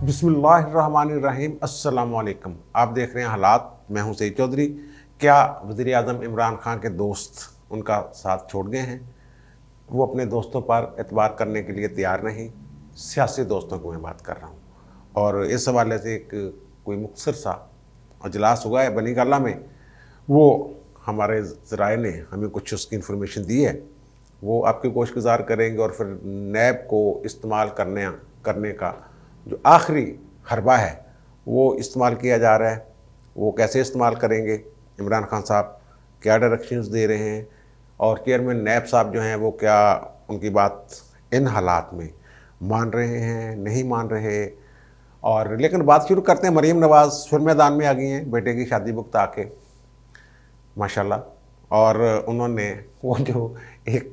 बिस्मिल्लाहिर्रहमानिर्रहीम। अस्सलाम वालेकुम। आप देख रहे हैं हालात। मैं हूं सईद चौधरी। क्या वज़ीर आज़म इमरान खान के दोस्त उनका साथ छोड़ गए हैं? वो अपने दोस्तों पर एतबार करने के लिए तैयार नहीं। सियासी दोस्तों की मैं बात कर रहा हूँ। और इस हवाले से एक कोई मुख्तसर सा अजलास हुआ है बनी गाला में। वो हमारे ज़राए ने हमें कुछ उसकी इन्फॉर्मेशन दी है, वो आपके गोशगुजार करेंगे। और फिर नैब को इस्तेमाल करने का जो आखिरी हरबा है वो इस्तेमाल किया जा रहा है। वो कैसे इस्तेमाल करेंगे, इमरान खान साहब क्या डायरेक्शंस दे रहे हैं, और चेयरमैन नैब साहब जो हैं वो क्या उनकी बात इन हालात में मान रहे हैं, नहीं मान रहे। और लेकिन बात शुरू करते हैं। मरीम नवाज़ फिर मैदान में आ गई हैं बेटे की शादी भुगता के, माशाल्लाह। और उन्होंने वो जो एक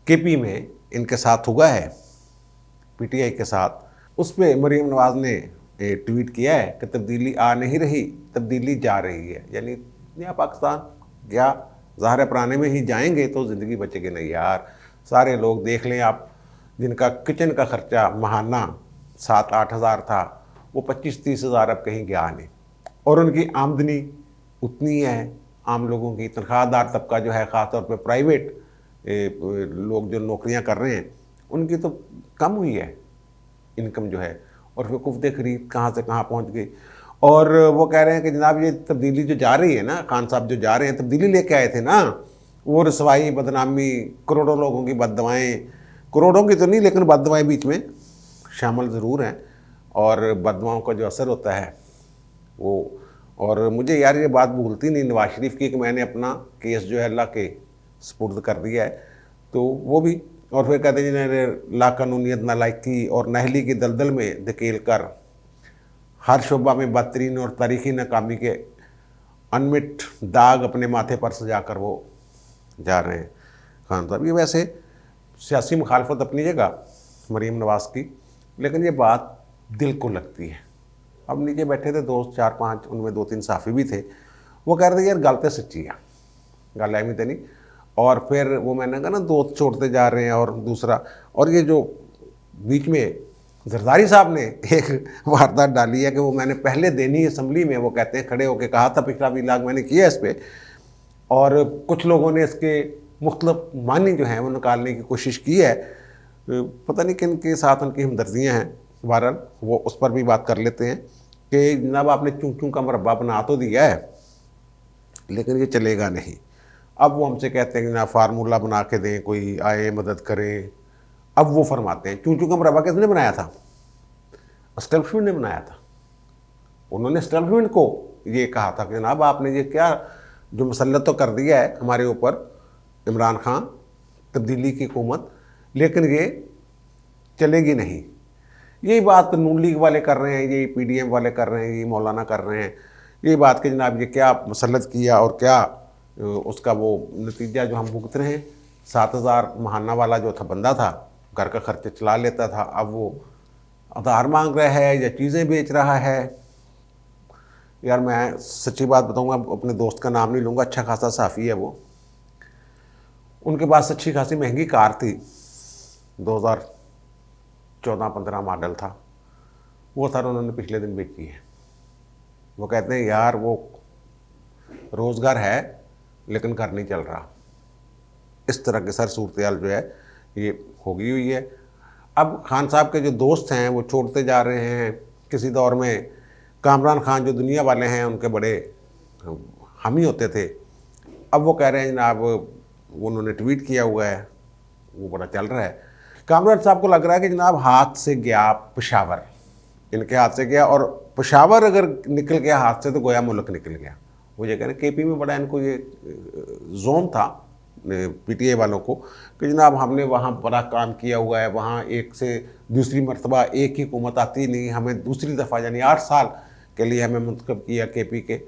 केपी में इनके साथ हुआ है पीटीआई के साथ, उस पर मरीम नवाज़ ने ट्वीट किया है कि तब्दीली आ नहीं रही, तब्दीली जा रही है। यानी नया पाकिस्तान क्या, ज़ाहिर पुराने में ही जाएंगे तो ज़िंदगी बचेगी नहीं यार। सारे लोग देख लें आप, जिनका किचन का खर्चा माहाना 7-8 हज़ार था वो 25-30 हज़ार अब कहीं गया नहीं। और उनकी आमदनी उतनी है। आम लोगों की तनख्वाहदार तबका जो है, ख़ास तौर पे प्राइवेट लोग जो नौकरियां कर रहे हैं, उनकी तो कम हुई है इनकम जो है। और फिर कुफ्ते खरीद कहाँ से कहाँ पहुँच गई। और वो कह रहे हैं कि जनाब ये तब्दीली जो जा रही है ना, खान साहब जो जा रहे हैं तब्दीली लेके आए थे ना, वो रसवाई, बदनामी, करोड़ों लोगों की बददुआएँ, करोड़ों की तो नहीं लेकिन बददुआएँ बीच में शामिल ज़रूर हैं। और बददुआओं का जो असर होता है वो, और मुझे यार ये बात भूलती नहीं नवाज शरीफ की कि मैंने अपना केस जो है अल्लाह के सुपुर्द कर दिया है, तो वो भी। और फिर कहते हैं जिन्हें लाकानूनियत, नालायकी और नाहली की दलदल में धकेल कर हर शोबा में बदतरीन और तारीखी नाकामी के अनमिट दाग अपने माथे पर सजा कर वो जा रहे हैं खान साहब। ये वैसे सियासी मुखालफत अपनी जगह मरीम नवाज़ की, लेकिन ये बात दिल को लगती है। अब नीचे बैठे थे दोस्त 4-5, उनमें 2-3 साफ़ी भी थे। वो कह रहे थे यार गल तो सच्ची है, गल एवं तो नहीं। और फिर वो मैंने कहा ना दोस्त छोड़ते जा रहे हैं। और दूसरा, और ये जो बीच में जरदारी साहब ने एक वारदात डाली है कि वो मैंने पहले दिन ही असम्बली में, वो कहते हैं, खड़े होकर कहा था, पिछला व्लॉग मैंने किया इस पर, और कुछ लोगों ने इसके मुख्तलिफ मानी जो हैं वो निकालने की कोशिश की है। पता नहीं किन के साथ उनकी हमदर्दियाँ हैं। बहरहाल वो उस पर भी बात कर लेते हैं कि जनाब आपने चूं चूं का मरबा बना तो दिया है लेकिन ये चलेगा नहीं। अब वो हमसे कहते हैं कि ना फार्मूला बना के दें, कोई आए मदद करे। अब वो फरमाते हैं चूं चूं का मरबा किसने बनाया था? एस्टेब्लिशमेंट ने बनाया था। उन्होंने एस्टेब्लिशमेंट को ये कहा था कि जनाब आपने ये क्या जो मसलत तो कर दिया है हमारे ऊपर, इमरान खान, तब्दीली की हुकूमत, लेकिन ये चलेगी नहीं। यही बात नून लीग वाले कर रहे हैं, यही पीडीएम वाले कर रहे हैं, यही मौलाना कर रहे हैं। यही बात कि जनाब ये क्या मसलत किया और क्या उसका वो नतीजा जो हम भुगत रहे हैं। 7,000 महाना वाला जो था बंदा था, घर का खर्च चला लेता था, अब वो आधार मांग रहा है या चीज़ें बेच रहा है। यार मैं सच्ची बात बताऊंगा, अपने दोस्त का नाम नहीं लूँगा, अच्छा खासा साफ़ी है वो, उनके पास अच्छी खासी महंगी कार थी, 2014-15 मॉडल था वो, सर उन्होंने पिछले दिन बेची है। वो कहते हैं यार वो रोज़गार है लेकिन घर नहीं चल रहा। इस तरह की सर सूरत जो है ये हो गई हुई है। अब खान साहब के जो दोस्त हैं वो छोड़ते जा रहे हैं। किसी दौर में कामरान खान जो दुनिया वाले हैं उनके बड़े हामी होते थे, अब वो कह रहे हैं जनाब, वो उन्होंने ट्वीट किया हुआ है, वो बड़ा चल रहा है। कामरान साहब को लग रहा है कि जनाब हाथ से गया पेशावर, इनके हाथ से गया, और पेशावर अगर निकल गया हाथ से तो गोया मुल्क निकल गया। वो ये कह रहे हैं केपी में बड़ा इनको ये जोम था पीटीआई वालों को कि जनाब हमने वहाँ बड़ा काम किया हुआ है, वहाँ एक से दूसरी मरतबा एक ही हुकूमत आती नहीं, हमें दूसरी दफ़ा यानी 8 साल के लिए हमें मुंतखब किया केपी के।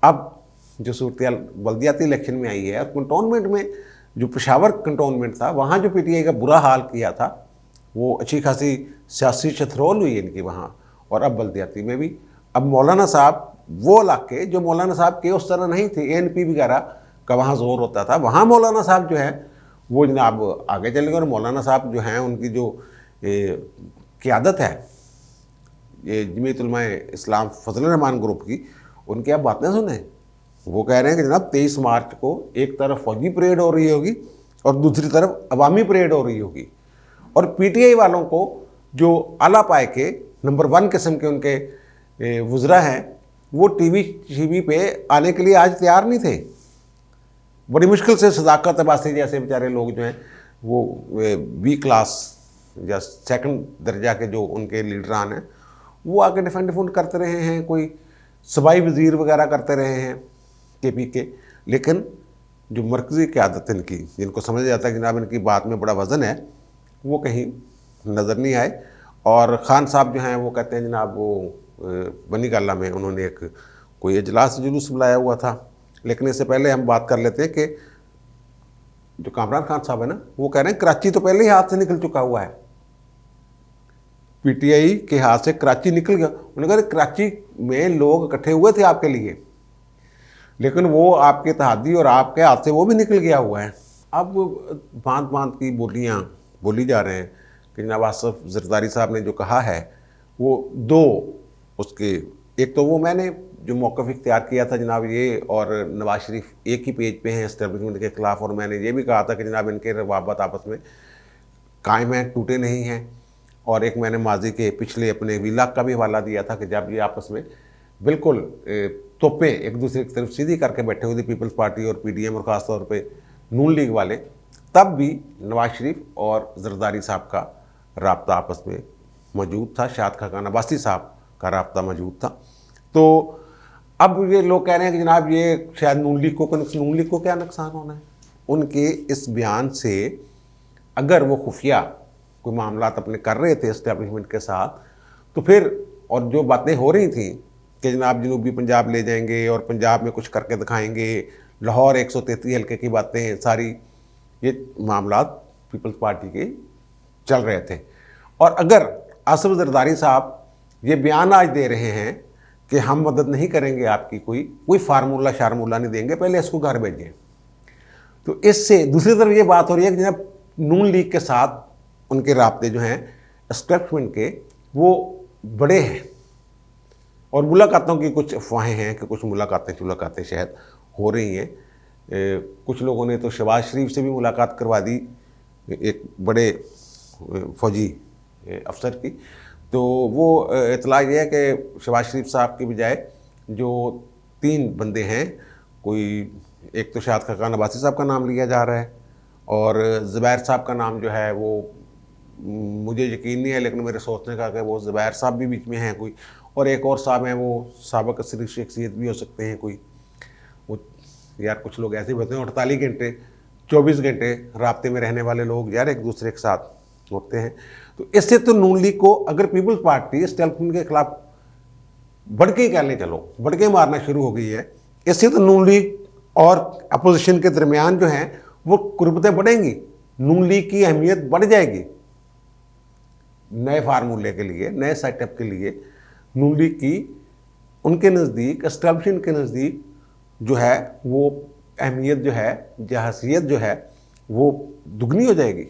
अब जो सूरत बल्दियाती इलेक्शन में आई है, और कंटोनमेंट में जो पेशावर कंटोनमेंट था वहाँ जो पीटीआई का बुरा हाल किया था, वो अच्छी खासी सियासी शथरोल हुई इनकी वहाँ। और अब बल्दियाती में भी अब मौलाना साहब, वो इलाके जो मौलाना साहब के उस तरह नहीं थे, एएनपी वगैरह का वहाँ जोर होता था, वहाँ मौलाना साहब जो है वो जनाब आगे चले गए। और मौलाना साहब जो हैं उनकी जो क़ियादत है ये जमीयत उलमा इस्लाम फजल रहमान ग्रुप की, उनकी आप बातें सुने। वो कह रहे हैं कि जनाब 23 मार्च को एक तरफ फौजी परेड हो रही होगी और दूसरी तरफ अवामी परेड हो रही होगी, और पीटीआई वालों को जो आला पाए के नंबर 1 किस्म के उनके वुज़रा हैं, वो टीवी पे आने के लिए आज तैयार नहीं थे। बड़ी मुश्किल से सदाकत अब्बासी जैसे बेचारे लोग जो हैं वो बी क्लास या सेकंड दर्जा के जो उनके लीडरान हैं, वो आके डिफेंड करते रहे हैं, कोई सबाई वज़ीर वगैरह करते रहे हैं केपी के। लेकिन जो मरकज़ी क़यादत इनकी, जिनको समझ जाता है कि जनाब इनकी बात में बड़ा वज़न है, वो कहीं नज़र नहीं आए। और ख़ान साहब जो हैं वो कहते हैं जनाब वो बनी गाला में उन्होंने एक कोई इजलास जुलूस बुलाया हुआ था। लेकिन इससे पहले हम बात कर लेते हैं कि जो कामरान खान साहब है ना, वो कह रहे हैं कराची तो पहले ही हाथ से निकल चुका हुआ है, पीटीआई के हाथ से कराची निकल गया। उन्होंने कहा कराची में लोग इकट्ठे हुए थे आपके लिए, लेकिन वो आपके तहादी और आपके हाथ से वो भी निकल गया हुआ है। अब भांत भांत की बोलियाँ बोली जा रहे हैं कि जनाब आसफ जरदारी साहब ने जो कहा है वो दो उसके, एक तो वो मैंने जो मौक़िफ़ इख्तियार किया था जनाब ये और नवाज शरीफ एक ही पेज पे हैं एस्टेब्लिशमेंट के ख़िलाफ़, और मैंने ये भी कहा था कि जनाब इनके रवाबत आपस में कायम हैं, टूटे नहीं हैं। और एक मैंने माजी के पिछले अपने व्लॉग का भी हवाला दिया था कि जब ये आपस में बिल्कुल तोपें एक दूसरे की तरफ सीधी करके बैठे हुए थे, पीपल्स पार्टी और पीडीएम और ख़ास तौर पे नून लीग वाले, तब भी नवाज शरीफ और जरदारी साहब का राब्ता आपस में मौजूद था, शाद खाकान अब्बासी साहब का राब्ता मौजूद था। तो अब ये लोग कह रहे हैं कि जनाब ये शायद नून लीग को क्या नुकसान होना है उनके इस बयान से। अगर वो खुफिया कोई मामलात अपने कर रहे थे इस्टेब्लिशमेंट के साथ, तो फिर और जो बातें हो रही थी कि जनाब जनूबी पंजाब ले जाएंगे और पंजाब में कुछ करके दिखाएंगे, लाहौर 133 हल्के की बातें सारी, ये मामलात पीपल्स पार्टी के चल रहे थे। और अगर आसिफ जरदारी साहब ये बयान आज दे रहे हैं कि हम मदद नहीं करेंगे आपकी, कोई फार्मूला शार्मूला नहीं देंगे, पहले इसको घर भेजें, तो इससे दूसरी तरफ ये बात हो रही है कि जनाब नून लीग के साथ उनके राब्ते जो हैं एस्टेब्लिशमेंट के वो बड़े हैं, और मुलाकातों की कुछ अफवाहें हैं कि कुछ मुलाकातें शायद हो रही हैं। कुछ लोगों ने तो शहबाज शरीफ से भी मुलाकात करवा दी, एक बड़े फौजी अफसर की। तो वो इतला ये है कि शहबाज शरीफ साहब की बजाय जो 3 बंदे हैं, कोई एक तो शाद खाकान अब्बासी साहब का नाम लिया जा रहा है, और ज़ुबैर साहब का नाम जो है वो मुझे यकीन नहीं है, लेकिन मेरे सोचने का कि वो ज़ुबैर साहब भी बीच में हैं कोई, और एक और साहब हैं वो साबिक़ असरी शख्सियत भी हो सकते हैं कोई। वो यार कुछ लोग ऐसे होते हैं 48 घंटे 24 घंटे राब्ते में रहने वाले लोग यार एक दूसरे के साथ होते हैं। तो इससे तो नून लीग को अगर पीपल्स पार्टी एस्टेब्लिशमेंट के खिलाफ बढ़ के ही कह लें, चलो बढ़ के मारना शुरू हो गई है, इससे तो नून लीग और अपोजिशन के दरमियान जो हैं वो कुर्बतें बढ़ेंगी, नून लीग की अहमियत बढ़ जाएगी। नए फार्मूले के लिए, नए सेटअप के लिए नून लीग की उनके नज़दीक, एस्टेब्लिशमेंट के नज़दीक जो है वो अहमियत जो है, हैसियत जो है वो दुगनी हो जाएगी।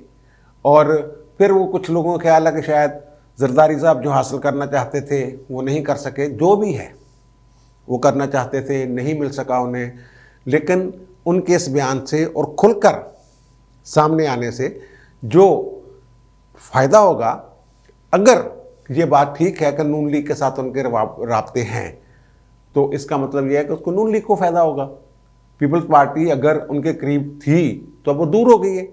और फिर वो कुछ लोगों का ख्याल है कि शायद जरदारी साहब जो हासिल करना चाहते थे वो नहीं कर सके, जो भी है वो करना चाहते थे, नहीं मिल सका उन्हें। लेकिन उनके इस बयान से और खुलकर सामने आने से जो फ़ायदा होगा, अगर ये बात ठीक है कि नून लीग के साथ उनके राब्ते हैं, तो इसका मतलब यह है कि उसको नून लीग को फ़ायदा होगा। पीपल्स पार्टी अगर उनके करीब थी तो अब वो दूर हो गई है,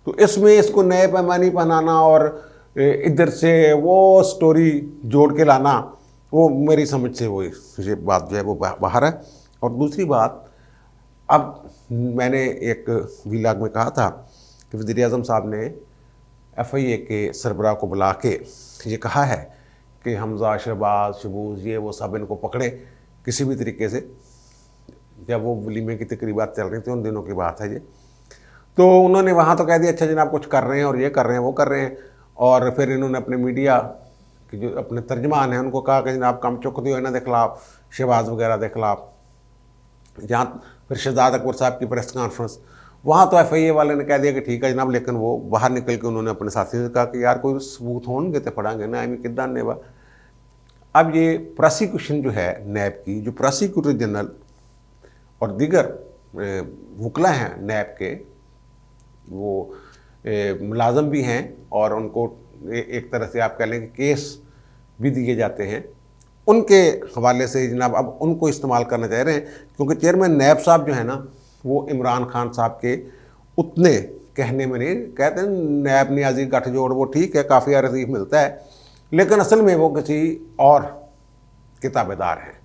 तो इसमें इसको नए पैमाने बनाना और इधर से वो स्टोरी जोड़ के लाना, वो मेरी समझ से वो ये बात जो है वो बाहर है। और दूसरी बात, अब मैंने एक व्लॉग में कहा था कि वज़ीर-ए-आज़म साहब ने FIA के सरबराह को बुला के ये कहा है कि हमज़ा, शहबाज, शबूज़, ये वो सब इनको पकड़े किसी भी तरीके से। जब वो वलीमे की तकरीबात चल रही थी उन दिनों की बात है ये, तो उन्होंने वहाँ तो कह दिया अच्छा जनाब कुछ कर रहे हैं और ये कर रहे हैं वो कर रहे हैं। और फिर इन्होंने अपने मीडिया के जो अपने तर्जमान हैं उनको कहा कि जनाब कम चुक दियो इन्हों के खिलाफ, शहबाज वगैरह के खिलाफ। जहाँ फिर शहजाद अकबर साहब की प्रेस कॉन्फ्रेंस, वहाँ तो FIA वाले ने कह दिया कि ठीक है जनाब, लेकिन वो बाहर निकल के उन्होंने अपने साथी से कहा कि यार कोई सबूत होंगे तो पढ़ांगे ना, एम किदा ने वा अब ये प्रोसिक्यूशन जो है नैब की, जो प्रोसिक्यूटर जनरल और दीगर वकला हैं नैब के, वो मुलाजम भी हैं और उनको एक तरह से आप कह लें कि केस भी दिए जाते हैं, उनके हवाले से जनाब अब उनको इस्तेमाल करना चाह रहे हैं। क्योंकि चेयरमैन नैब साहब जो है ना, वो इमरान खान साहब के उतने कहने में नहीं, कहते हैं नैब नियाजी गठजोड़ वो ठीक है, काफ़ी रसीफ मिलता है, लेकिन असल में वो किसी और के ताबेदार हैं।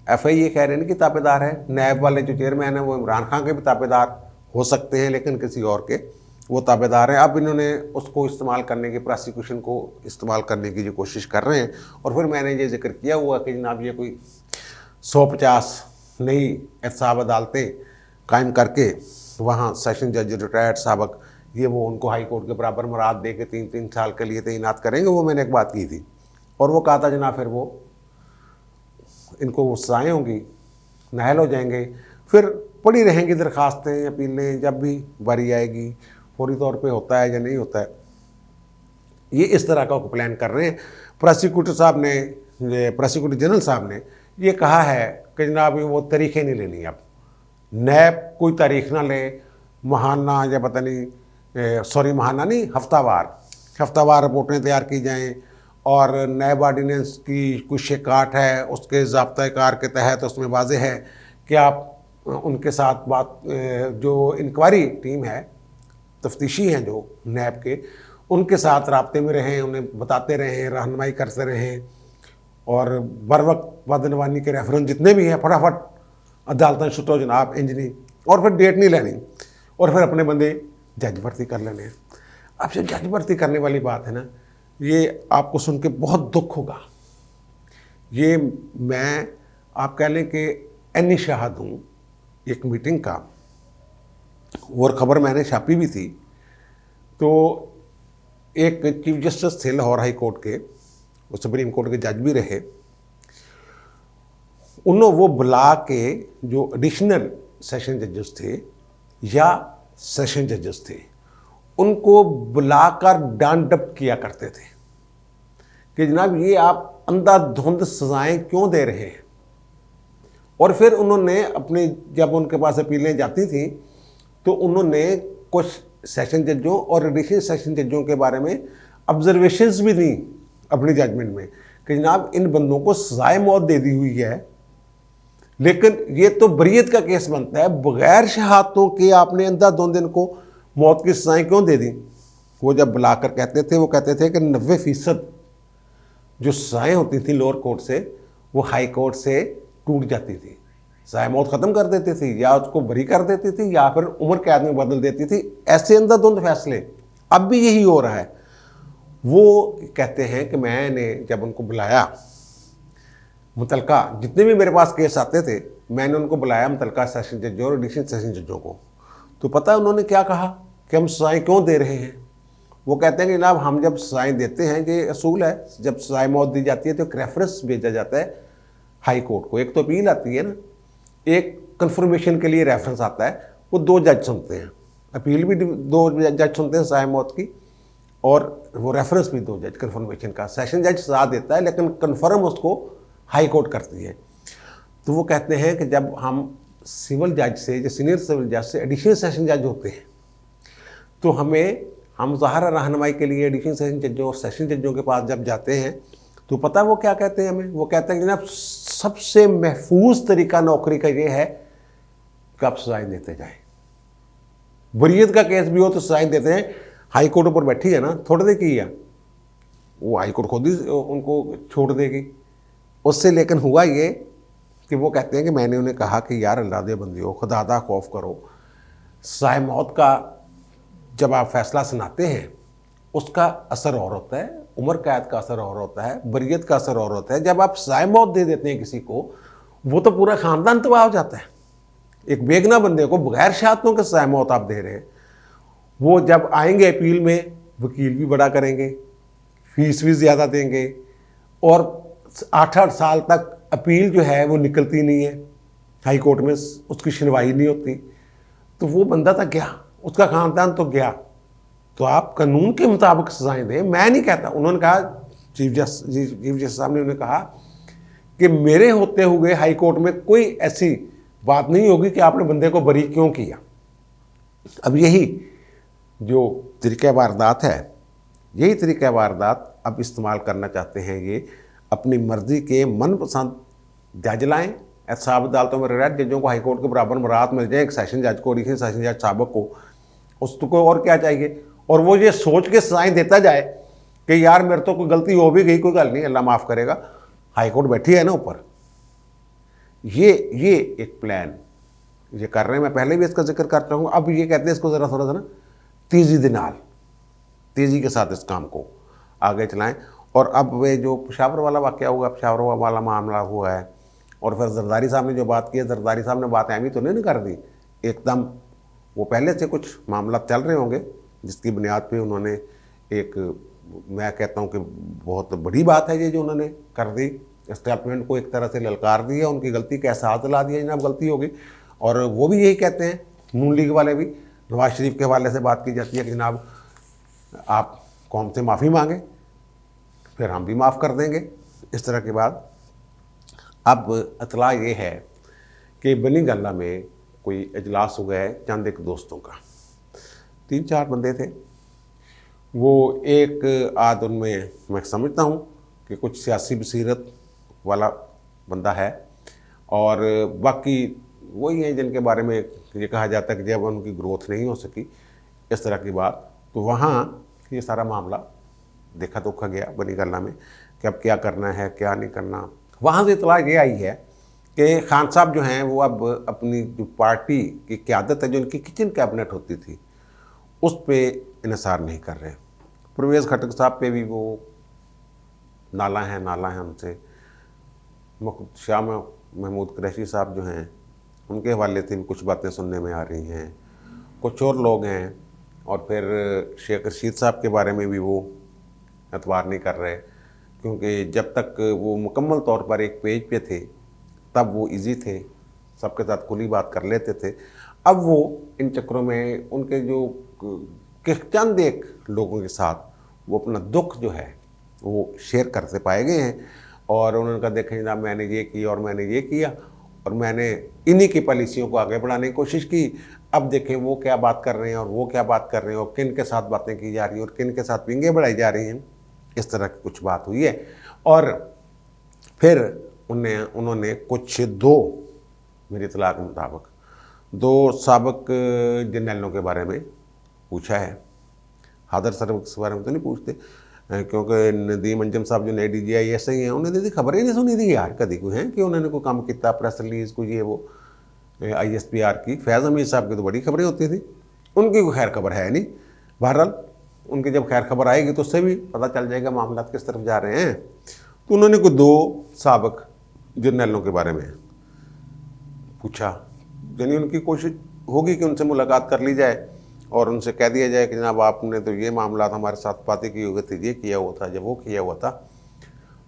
FI ये कह रहे हैं कि ताबेदार है, नैब वाले जो चेयरमैन हैं वो इमरान खान के भी ताबेदार हो सकते हैं, लेकिन किसी और के वो ताबेदार हैं। अब इन्होंने उसको इस्तेमाल करने की, प्रोसिक्यूशन को इस्तेमाल करने की जो कोशिश कर रहे हैं। और फिर मैंने ये जिक्र किया हुआ कि जनाब ये कोई 150 नई एहतसाब अदालतें कायम करके वहाँ सेशन जज रिटायर्ड सबक ये वो उनको हाई कोर्ट के बराबर मुराद दे के 3-3 साल के लिए तैनात करेंगे। वो मैंने एक बात की थी और वो कहा था जनाब फिर वो इनको वो सजाएँ होंगी, नाहल हो जाएंगे, फिर पड़ी रहेंगी दरखास्तें, अपीलें, जब भी बारी आएगी फौरी तौर पे होता है या नहीं होता है। ये इस तरह का प्लान कर रहे हैं। प्रोसिक्यूटर साहब ने, प्रोसिक्यूटर जनरल साहब ने ये कहा है कि जनाब वो तरीक़ें नहीं लेनी, अब नैब कोई तारीख ना ले, महाना या पता नहीं सॉरी महाना नहीं हफ्तावार रिपोर्टें तैयार की जाएं और नैब ऑर्डिनेंस की कुछ शिकायत है उसके ज़ाब्ता कार के तहत उसमें वाज़ेह है कि आप उनके साथ बात, जो इंक्वायरी टीम है, तफ्तीशी हैं जो नैब के, उनके साथ राब्ते में रहें, उन्हें बताते रहें, रहनुमाई करते रहें और बर वक्त बदनवानी के रेफरेंस जितने भी हैं फटाफट अदालतें छुटो जनाब इंजनी, और फिर डेट नहीं लेनी और फिर अपने बंदे जज भर्ती कर लेने हैं। अब जो जज भर्ती करने वाली बात है ना, ये आपको सुन के बहुत दुख होगा। ये मैं आप कह लें कि एनी शाहद हूँ एक मीटिंग का, और ख़बर मैंने छापी भी थी। तो एक चीफ जस्टिस थे लाहौर हाई कोर्ट के, वो सुप्रीम कोर्ट के जज भी रहे, उन्होंने वो बुला के जो एडिशनल सेशन जजेस थे या सेशन जजेस थे उनको बुलाकर डांट किया करते थे कि जनाब ये आप अंधाधुंध सजाएं क्यों दे रहे हैं। और फिर उन्होंने अपनी, जब उनके पास अपीलें जाती थी तो उन्होंने कुछ सेशन जजों और एडिशनल सेशन जजों के बारे में ऑब्जर्वेशंस भी दी अपनी जजमेंट में कि जनाब इन बंदों को सजाए मौत दे दी हुई है, लेकिन ये तो बरीयत का केस बनता है, बगैर शहादतों के आपने अंधाधुंध इनको मौत की सजाएं क्यों दे दी। वो जब बुलाकर कहते थे, वो कहते थे कि 90% जो सजाएं होती थी लोअर कोर्ट से वो हाई कोर्ट से टूट जाती थी, सजाए मौत ख़त्म कर देती थी या उसको बरी कर देती थी या फिर उम्र कैद में बदल देती थी। ऐसे अंधाधुंध फैसले अब भी यही हो रहा है। वो कहते हैं कि मैंने जब उनको बुलाया, मुतलका जितने भी मेरे पास केस आते थे मैंने उनको बुलाया, मुतलका सेशन जजों और एडिशनल सेशन जजों को, तो पता है उन्होंने क्या कहा कि हम सजाएं क्यों दे रहे हैं। वो कहते हैं कि जनाब हम जब सजाएं देते हैं, ये असूल है, जब सजाए मौत दी जाती है तो एक रेफरेंस भेजा जाता है हाई कोर्ट को। एक तो अपील आती है ना, एक कन्फर्मेशन के लिए रेफरेंस आता है, वो 2 जज सुनते हैं, अपील भी 2 जज सुनते हैं सजाए मौत की और वो रेफरेंस भी 2 जज कन्फर्मेशन का। सेशन जज सजा देता है लेकिन कन्फर्म उसको हाई कोर्ट करती है। तो वो कहते हैं कि जब हम सिविल जज से, जो सीनियर सिविल जज से एडिशनल सेशन जज होते हैं, तो हम ज़ाहिर रहनुमाई के लिए एडिशनल सेशन जजों और सेशन जजों के पास जब जाते हैं तो पता वो क्या कहते हैं हमें, वो कहते हैं कि जनाब सबसे महफूज तरीका नौकरी का ये है कि आप सजाएं देते जाएं। बरीयत का केस भी हो तो सजाएं देते हैं। हाई कोर्ट ऊपर बैठी है ना, थोड़ी देर की है वो, हाई कोर्ट खुद ही उनको छोड़ देगी उससे। लेकिन हुआ ये कि वो कहते हैं कि मैंने उन्हें कहा कि यार अल्लाह दे बंदियों, खुदा खौफ करो, सजाए मौत का जब आप फैसला सुनाते हैं उसका असर और होता है, उम्र कैद का असर और होता है, बरीयत का असर और होता है। जब आप सजाए मौत दे देते हैं किसी को, वो तो पूरा ख़ानदान तबाह हो जाता है। एक बेगना बंदे को बगैर शहादतों के सजाए मौत आप दे रहे हैं। वो जब आएंगे अपील में, वकील भी बड़ा करेंगे, फीस भी ज़्यादा देंगे और 8-8 साल तक अपील जो है वो निकलती नहीं है, हाई कोर्ट में उसकी सुनवाई नहीं होती। तो वो बंदा तो गया, उसका ख़ानदान तो गया। तो आप कानून के मुताबिक सजाएं दें। मैं नहीं कहता, उन्होंने कहा चीफ जस्टिस साहब ने उन्हें कहा कि मेरे होते हुए हाई कोर्ट में कोई ऐसी बात नहीं होगी कि आपने बंदे को बरी क्यों किया। अब यही जो तरीक़ा वारदात है, यही तरीक़ा वारदात अब इस्तेमाल करना चाहते हैं ये अपनी मर्जी के मनपसंद जज लाएँ। साहब अदालतों में रिटायर्ड जजों को हाई कोर्ट के बराबर मराहत मिल जाए, एक सेशन जज को, एडिशनल सेशन जज साहब को, उसको और क्या चाहिए। और वो ये सोच के सजाएं देता जाए कि यार मेरे तो कोई गलती हो भी गई, कोई गल नहीं, अल्लाह माफ़ करेगा, हाई कोर्ट बैठी है ना ऊपर। ये एक प्लान ये कर रहे हैं। मैं पहले भी इसका जिक्र कर चुका हूँ। अब ये कहते हैं इसको ज़रा थोड़ा सा ना तेज़ी के साथ इस काम को आगे चलाएं। और अब वे जो पेशावर वाला वाक़या हुआ, पेशावर वाला मामला हुआ है, और फिर जरदारी साहब ने जो बात की है, जरदारी साहब ने बात अहमी तो नहीं कर दी एकदम। वो पहले से कुछ मामला चल रहे होंगे जिसकी बुनियाद पे उन्होंने एक, मैं कहता हूँ कि बहुत बड़ी बात है ये जो उन्होंने कर दी, एस्टैब्लिशमेंट को एक तरह से ललकार दिया, उनकी गलती का एहसास दिला दिया जनाब गलती होगी। और वो भी यही कहते हैं, नून लीग वाले भी, नवाज शरीफ के हवाले से बात की जाती है कि जनाब आप कौम से माफ़ी मांगे, फिर हम भी माफ़ कर देंगे, इस तरह की बात। अब इतला ये है कि बनी गल्ला में कोई इजलास हो गया है चंद एक दोस्तों का, 3-4 बंदे थे। वो एक आध उनमें मैं समझता हूँ कि कुछ सियासी बसीरत वाला बंदा है, और बाकी वही हैं जिनके बारे में ये कहा जाता है कि जब उनकी ग्रोथ नहीं हो सकी, इस तरह की बात। तो वहाँ ये सारा मामला देखा दुखा गया बनी गल्ला में कि अब क्या करना है क्या नहीं करना। वहाँ से इतला ये आई है कि खान साहब जो हैं वो अब अपनी जो पार्टी की क़यादत है, जो उनकी किचन कैबिनेट होती थी, उस पर इन्हिसार नहीं कर रहे। परवेज़ खटक साहब पे भी वो नाला है उनसे। शाह महमूद कुरैशी साहब जो हैं उनके हवाले से भी कुछ बातें सुनने में आ रही हैं, कुछ और लोग हैं। और फिर शेख रशीद साहब के बारे में भी वो एतबार नहीं कर रहे, क्योंकि जब तक वो मुकम्मल तौर पर एक पेज पे थे तब वो इजी थे, सबके साथ खुली बात कर लेते थे। अब वो इन चक्करों में उनके जो चंद एक लोगों के साथ वो अपना दुख जो है वो शेयर करते पाए गए हैं। और उन्होंने कहा देखें जनाब मैंने ये किया और मैंने ये किया और मैंने इन्हीं की पॉलिसियों को आगे बढ़ाने की कोशिश की। अब देखें वो क्या बात कर रहे हैं और वो क्या बात कर रहे हैं और किन के साथ बातें की जा रही हैं और किन के साथ विंगें बढ़ाई जा रही हैं, इस तरह की कुछ बात हुई है। और फिर उन्होंने कुछ मेरी इत्तला के मुताबिक 2 साबिक जर्नलों के बारे में पूछा है। हादर सर के बारे में तो नहीं पूछते, क्योंकि नदीम अंजम साहब जो नए DGI ऐसे ही हैं, उन्होंने दी खबर ही नहीं सुनी थी यार कभी कोई हैं कि उन्होंने कोई काम किया, प्रेस रिलीज़ को ये वो ISPR की। फैज़ अमीर साहब की तो बड़ी खबरें होती थी, उनकी कोई खैर खबर है नहीं। बहरहाल उनकी जब खैर खबर आएगी तो उससे भी पता चल जाएगा मामला किस तरफ जा रहे हैं। तो उन्होंने कोई 2 साबिक जर्नलों के बारे में पूछा, यानी उनकी कोशिश होगी कि उनसे मुलाकात कर ली जाए और उनसे कह दिया जाए कि जनाब आपने तो ये मामला हमारे साथ बातें की हुई थी, ये किया हुआ था, जब वो किया हुआ था।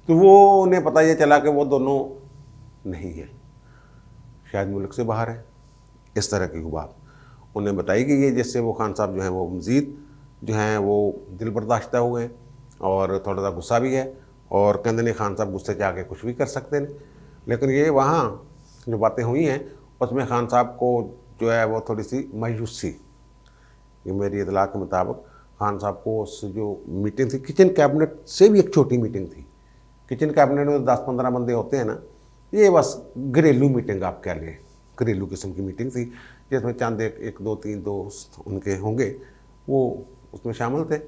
तो वो उन्हें पता ये चला कि वो दोनों नहीं है, शायद मुल्क से बाहर है, इस तरह की बात उन्हें बताई गई है, जिससे वो खान साहब जो हैं वो मज़ीद जो हैं वो दिल बर्दाश्ता हुए और थोड़ा सा गुस्सा भी है। और कहते नहीं खान साहब गुस्से जाके कुछ भी कर सकते हैं, लेकिन ये वहाँ जो बातें हुई हैं उसमें खान साहब को जो है वो थोड़ी सी मायूसी, ये मेरी इतला के मुताबिक खान साहब को उस जो मीटिंग थी किचन कैबिनेट से भी एक छोटी मीटिंग थी। किचन कैबिनेट में 10-15 बंदे होते हैं ना, ये बस घरेलू मीटिंग आप कह लें, घरेलू किस्म की मीटिंग थी जिसमें चंद एक 2-3 दोस्त उनके होंगे वो उसमें शामिल थे।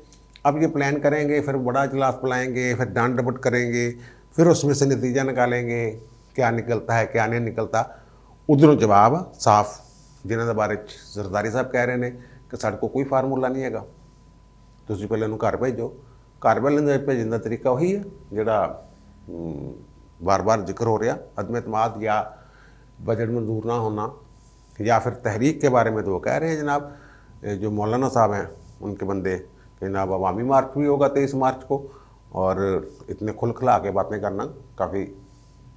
अब ये प्लान करेंगे, फिर बड़ा इजलास बुलाएंगे, फिर डांट डपट करेंगे, फिर उसमें से नतीजा निकालेंगे क्या निकलता है क्या नहीं निकलता। उधरों जवाब साफ जिन्होंने बारे जरदारी साहब कह रहे हैं कि साढ़े को कोई फार्मूला नहीं है, तुम पहले उन्होंने घर भेजो। घर भेजने का तरीका वही है जोड़ा बार बार जिक्र हो रहा, अदम एतमाद या बजट मंजूर ना होना, या फिर तहरीक के बारे में तो वो कह रहे हैं जनाब जो मौलाना साहब हैं उनके बंदे कि जनाब अवामी मार्च भी होगा 23 मार्च को, और इतने खुलखला के बातें करना काफ़ी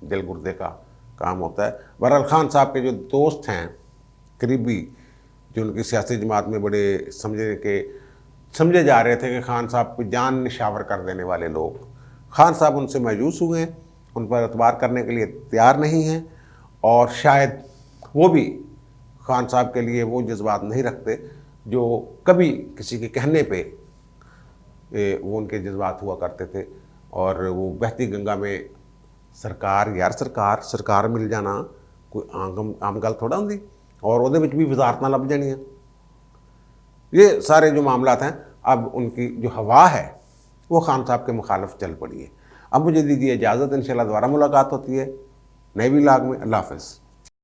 दिल गुर्दे का काम होता है। बहरहाल खान साहब के जो दोस्त हैं करीबी, जो उनकी सियासी जमात में बड़े समझे जा रहे थे कि खान साहब को जान निशावर कर देने वाले लोग, खान साहब उनसे मायूस हुए हैं, उन पर एतबार करने के लिए तैयार नहीं हैं, और शायद वो भी खान साहब के लिए वो जज्बात नहीं रखते जो कभी किसी के कहने पे वो उनके जज्बात हुआ करते थे। और वो बहती गंगा में सरकार, यार सरकार सरकार मिल जाना कोई आम गल थोड़ा होंगी, और वो भी वजारतां लभ जानियां। ये सारे जो मामलात हैं, अब उनकी जो हवा है वो खान साहब के मुखालिफ चल पड़ी है। अब मुझे दीजिए इजाज़त, इंशाल्लाह दोबारा मुलाकात होती है नए व्लॉग में। अल्लाह हाफ़िज़।